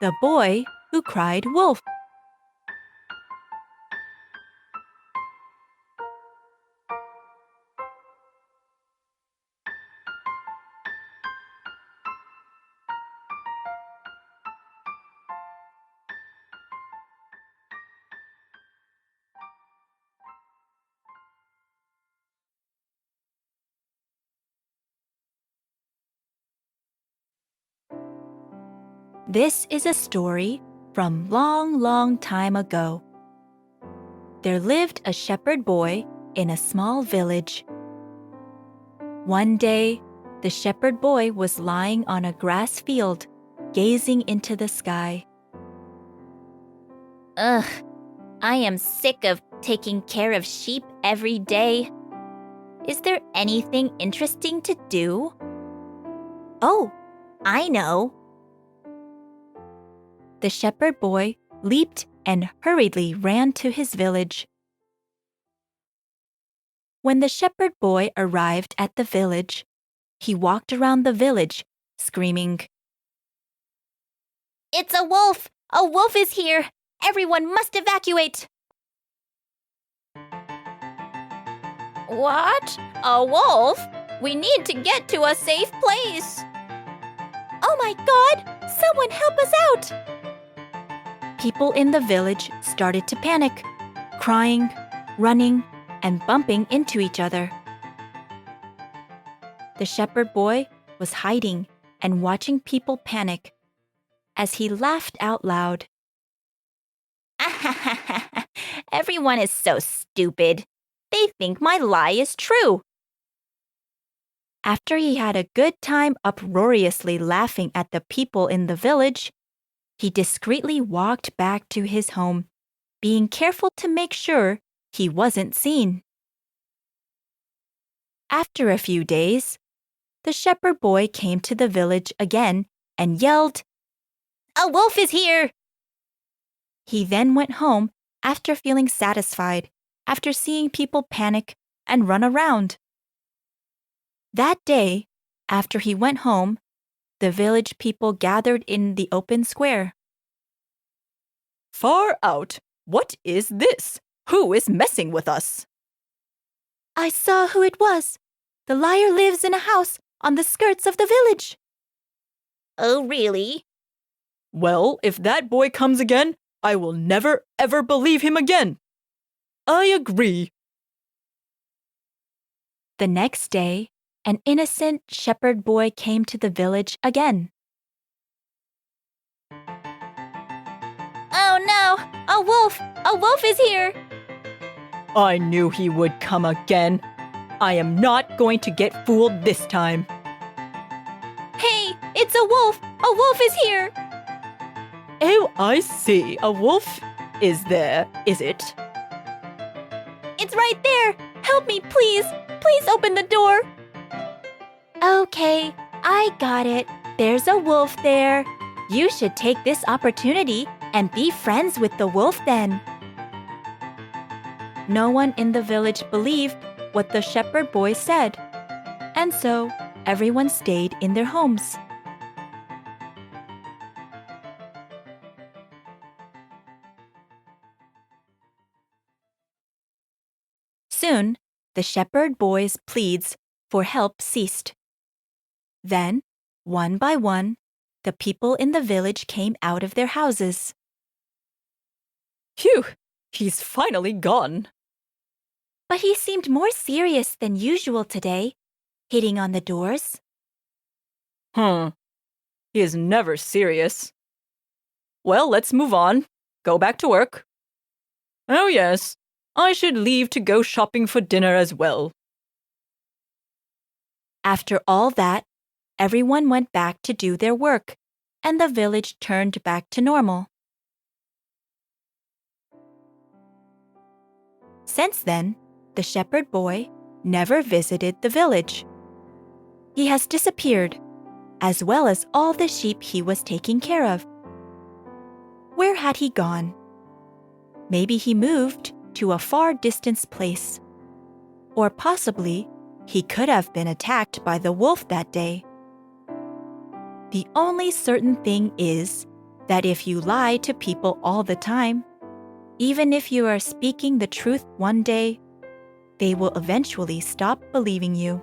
The Boy Who Cried Wolf. This is a story from long time ago. There lived a shepherd boy in a small village. One day, the shepherd boy was lying on a grass field, gazing into the sky. Ugh, I am sick of taking care of sheep every day. Is there anything interesting to do? Oh, I know. The shepherd boy leaped and hurriedly ran to his village. When the shepherd boy arrived at the village, he walked around the village, screaming, It's a wolf! A wolf is here! Everyone must evacuate! What? A wolf? We need to get to a safe place! Oh my God! Someone help us out! People in the village started to panic, crying, running, and bumping into each other. The shepherd boy was hiding and watching people panic as he laughed out loud. Everyone is so stupid. They think my lie is true. After he had a good time uproariously laughing at the people in the village, he discreetly walked back to his home, being careful to make sure he wasn't seen. After a few days, the shepherd boy came to the village again and yelled, A wolf is here! He then went home after feeling satisfied after seeing people panic and run around. That day, after he went home, the village people gathered in the open square. Far out! What is this? Who is messing with us? I saw who it was. The liar lives in a house on the skirts of the village. Oh, really? Well, if that boy comes again, I will never ever believe him again. I agree. The next day, an innocent shepherd boy came to the village again. Oh no! A wolf! A wolf is here! I knew he would come again. I am not going to get fooled this time. Hey, it's a wolf! A wolf is here! Oh, I see. A wolf is there, is it? It's right there! Help me, please! Please open the door! Okay, I got it. There's a wolf there. You should take this opportunity and be friends with the wolf then. No one in the village believed what the shepherd boy said, and so everyone stayed in their homes. Soon, the shepherd boy's pleas for help ceased. Then, one by one, the people in the village came out of their houses. Phew! He's finally gone. But he seemed more serious than usual today, hitting on the doors. He is never serious. Well, let's move on. Go back to work. Oh yes, I should leave to go shopping for dinner as well. After all that, everyone went back to do their work, and the village turned back to normal. Since then, the shepherd boy never visited the village. He has disappeared, as well as all the sheep he was taking care of. Where had he gone? Maybe he moved to a far distance place. Or possibly, he could have been attacked by the wolf that day. The only certain thing is that if you lie to people all the time, even if you are speaking the truth one day, they will eventually stop believing you.